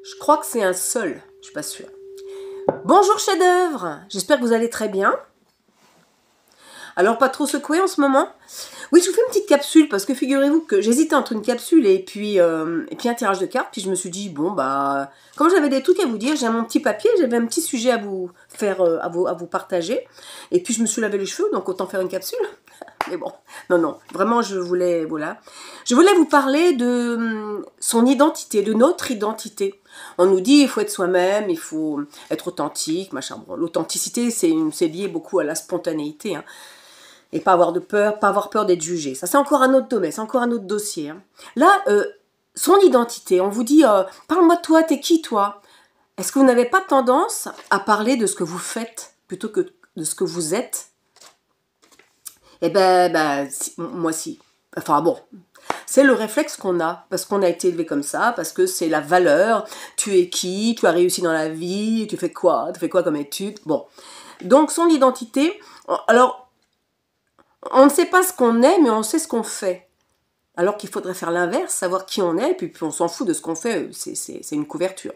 Je crois que c'est un seul, je suis pas sûre. Bonjour chef-d'œuvre, j'espère que vous allez très bien. Alors pas trop secoué en ce moment? Oui, je vous fais une petite capsule parce que figurez-vous que j'hésitais entre une capsule et puis un tirage de cartes. Puis je me suis dit, bon bah, comme j'avais des trucs à vous dire, j'ai mon petit papier, j'avais un petit sujet à vous faire, à vous partager. Et puis je me suis lavé les cheveux, donc autant faire une capsule. Mais bon, non, vraiment je voulais, voilà. Je voulais vous parler de son identité, de notre identité. On nous dit il faut être soi-même, il faut être authentique, machin. Bon, l'authenticité, c'est lié beaucoup à la spontanéité, hein. Et pas avoir de peur, pas avoir peur d'être jugé. Ça, c'est encore un autre domaine, c'est encore un autre dossier, hein. Là, son identité, on vous dit parle-moi de toi, t'es qui toi? Est-ce que vous n'avez pas tendance à parler de ce que vous faites plutôt que de ce que vous êtes? Eh ben moi si. Enfin bon, c'est le réflexe qu'on a, parce qu'on a été élevé comme ça, parce que c'est la valeur. Tu es qui? Tu as réussi dans la vie? Tu fais quoi? Tu fais quoi comme étude? Bon. Donc son identité, alors on ne sait pas ce qu'on est, mais on sait ce qu'on fait. Alors qu'il faudrait faire l'inverse, savoir qui on est, et puis on s'en fout de ce qu'on fait, c'est une couverture.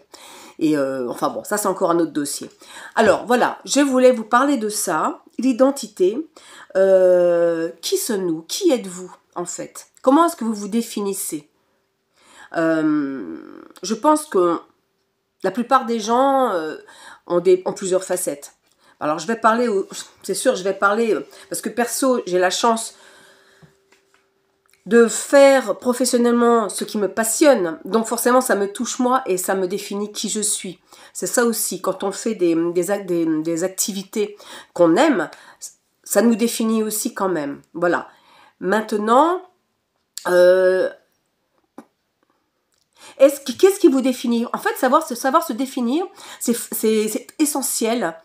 Et enfin bon, ça c'est encore un autre dossier. Alors voilà, je voulais vous parler de ça, l'identité. Qui sommes-nous? Qui êtes-vous en fait? Comment est-ce que vous vous définissez? Je pense que la plupart des gens ont plusieurs facettes. Alors je vais parler, c'est sûr, je vais parler, parce que perso, j'ai la chance de faire professionnellement ce qui me passionne. Donc forcément, ça me touche moi et ça me définit qui je suis. C'est ça aussi, quand on fait des activités qu'on aime, ça nous définit aussi quand même. Voilà. Maintenant, qu'est-ce qui vous définit? En fait, savoir se définir, c'est essentiel.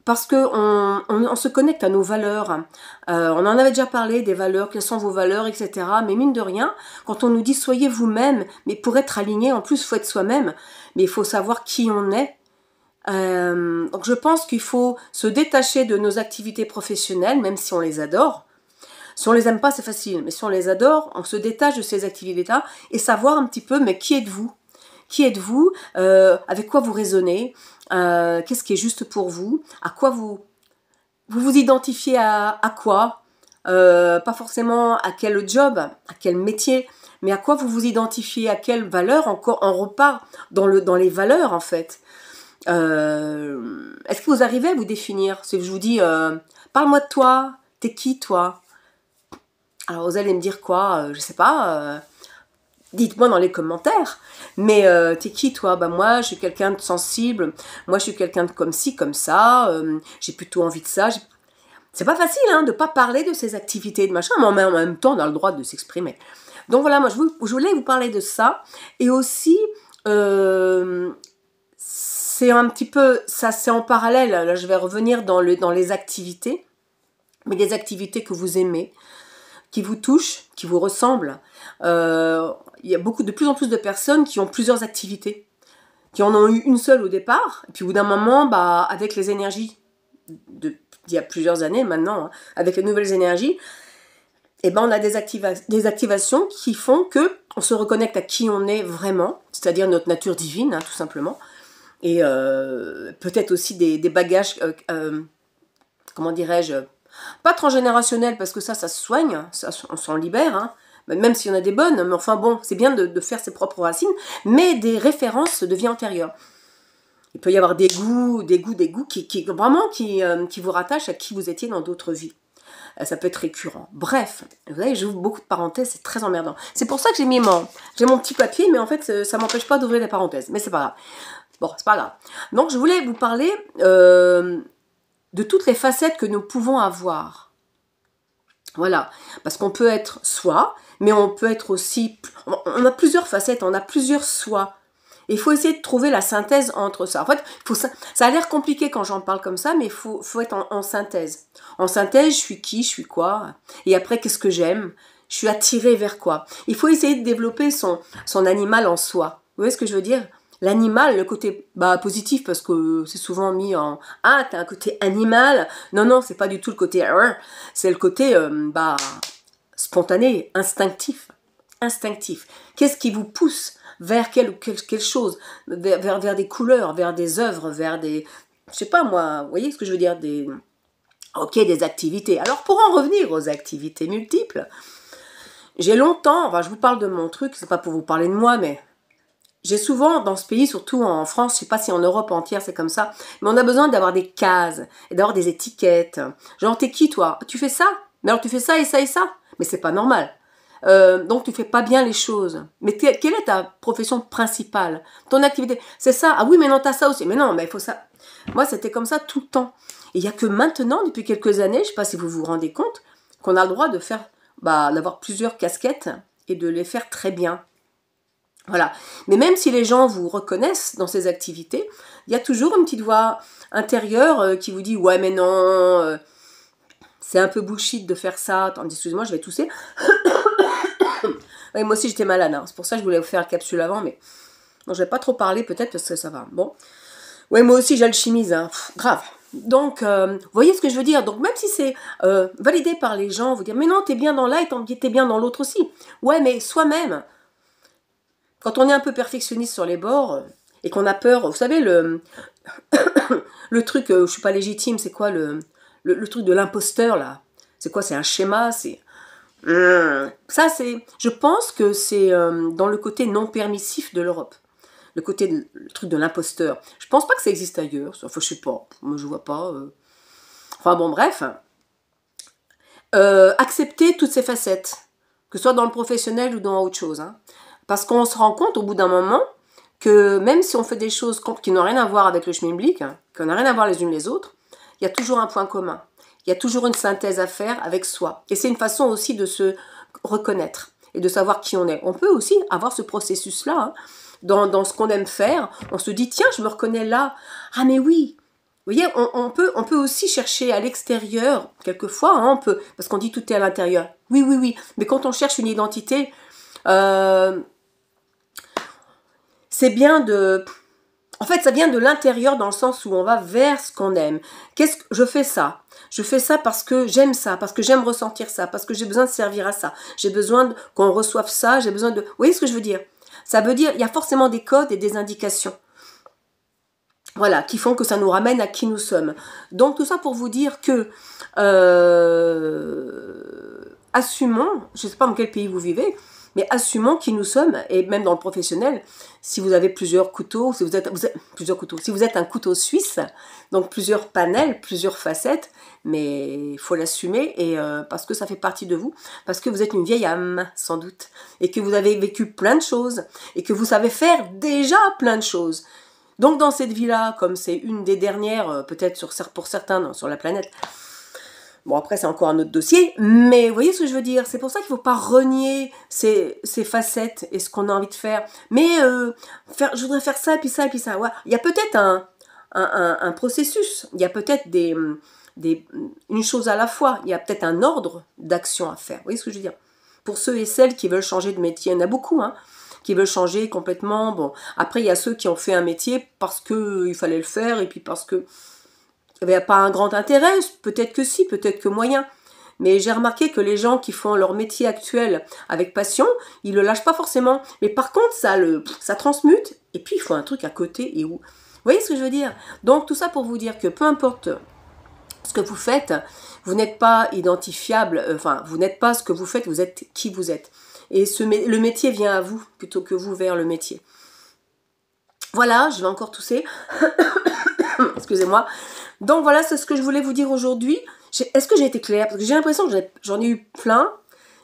Parce qu'on se connecte à nos valeurs. On en avait déjà parlé des valeurs, quelles sont vos valeurs, etc. Mais mine de rien, quand on nous dit soyez vous-même, mais pour être aligné, en plus, il faut être soi-même, mais il faut savoir qui on est. Donc je pense qu'il faut se détacher de nos activités professionnelles, même si on les adore. Si on les aime pas, c'est facile, mais si on les adore, on se détache de ces activités-là et savoir un petit peu, mais qui êtes-vous? Qui êtes-vous? Avec quoi vous raisonnez? Qu'est-ce qui est juste pour vous? À quoi vous identifiez à quoi? Pas forcément à quel job, à quel métier, mais à quoi vous vous identifiez, à quelle valeur? Encore, on repart dans les valeurs en fait. Est-ce que vous arrivez à vous définir? Si je vous dis, parle-moi de toi, t'es qui toi? Alors vous allez me dire quoi? Je sais pas. Dites-moi dans les commentaires. Mais t'es qui toi? Bah moi, je suis quelqu'un de sensible. Moi, je suis quelqu'un de comme ci, comme ça. J'ai plutôt envie de ça. C'est pas facile hein, de pas parler de ces activités de machin, mais en même temps, on a le droit de s'exprimer. Donc voilà, moi, je voulais vous parler de ça. Et aussi, c'est un petit peu, ça c'est en parallèle. Là, je vais revenir dans les activités, mais des activités que vous aimez, qui vous touchent, qui vous ressemblent. Il y a de plus en plus de personnes qui ont plusieurs activités, qui en ont eu une seule au départ, et puis au bout d'un moment, bah, avec les énergies d'il y a plusieurs années maintenant, hein, avec les nouvelles énergies, et ben on a des activations qui font que on se reconnecte à qui on est vraiment, c'est-à-dire notre nature divine, hein, tout simplement, et peut-être aussi des bagages, comment dirais-je, pas transgénérationnels, parce que ça se soigne, ça, on s'en libère, hein, même s'il y en a des bonnes, mais enfin bon, c'est bien de faire ses propres racines, mais des références de vie antérieure. Il peut y avoir des goûts qui vraiment qui vous rattachent à qui vous étiez dans d'autres vies. Ça peut être récurrent. Bref, vous voyez, j'ouvre beaucoup de parenthèses, c'est très emmerdant. C'est pour ça que j'ai mon petit papier, mais en fait, ça m'empêche pas d'ouvrir des parenthèses. Mais c'est pas grave. Bon, c'est pas grave. Donc, je voulais vous parler de toutes les facettes que nous pouvons avoir. Voilà, parce qu'on peut être soi, mais on peut être aussi... On a plusieurs facettes, on a plusieurs soi. Et il faut essayer de trouver la synthèse entre ça. En fait, ça a l'air compliqué quand j'en parle comme ça, mais il faut être en synthèse. En synthèse, je suis qui, je suis quoi? Et après, qu'est-ce que j'aime? Je suis attirée vers quoi? Il faut essayer de développer son animal en soi. Vous voyez ce que je veux dire? L'animal, le côté positif, parce que c'est souvent mis en « Ah, t'as un côté animal ». Non, c'est pas du tout le côté « c'est le côté spontané, instinctif. Qu'est-ce qui vous pousse vers quelle chose, vers des couleurs, vers des œuvres, vers des, je sais pas moi, vous voyez ce que je veux dire, des activités. Alors pour en revenir aux activités multiples, j'ai longtemps, enfin je vous parle de mon truc, c'est pas pour vous parler de moi, mais j'ai souvent, dans ce pays, surtout en France, je sais pas si en Europe entière c'est comme ça, mais on a besoin d'avoir des cases et d'avoir des étiquettes. Genre, t'es qui toi? Tu fais ça? Mais alors tu fais ça et ça et ça? Mais c'est pas normal. Donc tu fais pas bien les choses. Mais quelle est ta profession principale? Ton activité? C'est ça? Ah oui, mais non, t'as ça aussi. Mais non, mais il faut ça. Moi, c'était comme ça tout le temps. Et il n'y a que maintenant, depuis quelques années, je ne sais pas si vous vous rendez compte, qu'on a le droit de faire, d'avoir plusieurs casquettes et de les faire très bien. Voilà. Mais même si les gens vous reconnaissent dans ces activités, il y a toujours une petite voix intérieure qui vous dit « Ouais, mais non, c'est un peu bullshit de faire ça. » Attendez, excusez-moi, je vais tousser. Ouais, moi aussi, j'étais malade. Hein. C'est pour ça que je voulais vous faire la capsule avant, mais bon, je ne vais pas trop parler peut-être parce que ça va. Bon. Ouais, moi aussi, j'alchimise. Hein. Grave. Donc, vous voyez ce que je veux dire? Donc, même si c'est validé par les gens, vous dire, mais non, t'es bien dans l'un et t'es bien dans l'autre aussi. Ouais, mais soi-même, quand on est un peu perfectionniste sur les bords et qu'on a peur, vous savez, le truc, je suis pas légitime, c'est quoi le truc de l'imposteur, là? C'est quoi? C'est un schéma? C'est... Ça, c'est... Je pense que c'est dans le côté non permissif de l'Europe. Le truc de l'imposteur. Je pense pas que ça existe ailleurs. Enfin, je sais pas. Moi, je vois pas. Enfin, bon, bref. Accepter toutes ces facettes. Que ce soit dans le professionnel ou dans autre chose. Hein. Parce qu'on se rend compte, au bout d'un moment, que même si on fait des choses qui n'ont rien à voir avec le schmilblick, hein, qui n'ont rien à voir les unes les autres, il y a toujours un point commun. Il y a toujours une synthèse à faire avec soi. Et c'est une façon aussi de se reconnaître et de savoir qui on est. On peut aussi avoir ce processus-là, hein, dans ce qu'on aime faire. On se dit, tiens, je me reconnais là. Ah, mais oui. Vous voyez, on peut aussi chercher à l'extérieur, quelquefois, hein, on peut, parce qu'on dit tout est à l'intérieur. Oui, oui, oui. Mais quand on cherche une identité, c'est bien de... En fait, ça vient de l'intérieur dans le sens où on va vers ce qu'on aime. Je fais ça. Je fais ça parce que j'aime ça, parce que j'aime ressentir ça, parce que j'ai besoin de servir à ça. J'ai besoin qu'on reçoive ça, j'ai besoin de... Vous voyez ce que je veux dire? Ça veut dire, il y a forcément des codes et des indications. Voilà, qui font que ça nous ramène à qui nous sommes. Donc tout ça pour vous dire que assumons, je ne sais pas dans quel pays vous vivez, mais assumons qui nous sommes, et même dans le professionnel, si vous avez plusieurs couteaux, si vous êtes un couteau suisse, donc plusieurs panels, plusieurs facettes, mais il faut l'assumer, et parce que ça fait partie de vous, parce que vous êtes une vieille âme, sans doute, et que vous avez vécu plein de choses, et que vous savez faire déjà plein de choses. Donc dans cette vie-là, comme c'est une des dernières, peut-être pour certains sur la planète, bon, après, c'est encore un autre dossier, mais vous voyez ce que je veux dire? C'est pour ça qu'il ne faut pas renier ces facettes et ce qu'on a envie de faire. Mais je voudrais faire ça, et puis ça, et puis ça. Ouais. Il y a peut-être un processus, il y a peut-être une chose à la fois, il y a peut-être un ordre d'action à faire. Vous voyez ce que je veux dire? Pour ceux et celles qui veulent changer de métier, il y en a beaucoup, hein, qui veulent changer complètement. Bon, après, il y a ceux qui ont fait un métier parce qu'il fallait le faire, et puis parce que il n'y avait pas un grand intérêt, peut-être que si, peut-être que moyen. Mais j'ai remarqué que les gens qui font leur métier actuel avec passion, ils ne le lâchent pas forcément. Mais par contre, ça transmute, et puis il faut un truc à côté. Et où. Vous voyez ce que je veux dire? Donc tout ça pour vous dire que peu importe ce que vous faites, vous n'êtes pas identifiable, enfin, vous n'êtes pas ce que vous faites, vous êtes qui vous êtes. Et le métier vient à vous, plutôt que vous vers le métier. Voilà, je vais encore tousser. Excusez-moi. Donc voilà, c'est ce que je voulais vous dire aujourd'hui. Est-ce que j'ai été claire? Parce que j'ai l'impression que j'en ai eu plein.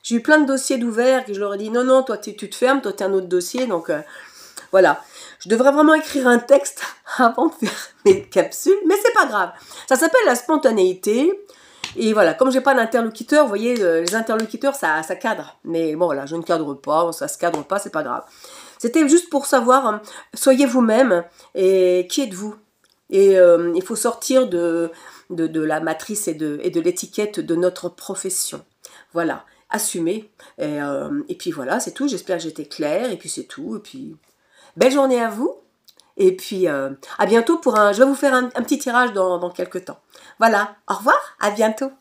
J'ai eu plein de dossiers d'ouverts que je leur ai dit non, non, toi tu te fermes, toi tu es un autre dossier. Donc voilà. Je devrais vraiment écrire un texte avant de faire mes capsules, mais c'est pas grave. Ça s'appelle la spontanéité. Et voilà, comme j'ai pas d'interlocuteur, vous voyez, les interlocuteurs, ça cadre. Mais bon, voilà, je ne cadre pas, ça se cadre pas, c'est pas grave. C'était juste pour savoir, soyez vous-même, et qui êtes-vous? Et il faut sortir de la matrice et de l'étiquette de notre profession. Voilà, assumer. Et puis voilà, c'est tout. J'espère que j'étais claire. Et puis c'est tout. Et puis, belle journée à vous. Et puis, à bientôt pour je vais vous faire un petit tirage dans quelques temps. Voilà, au revoir, à bientôt.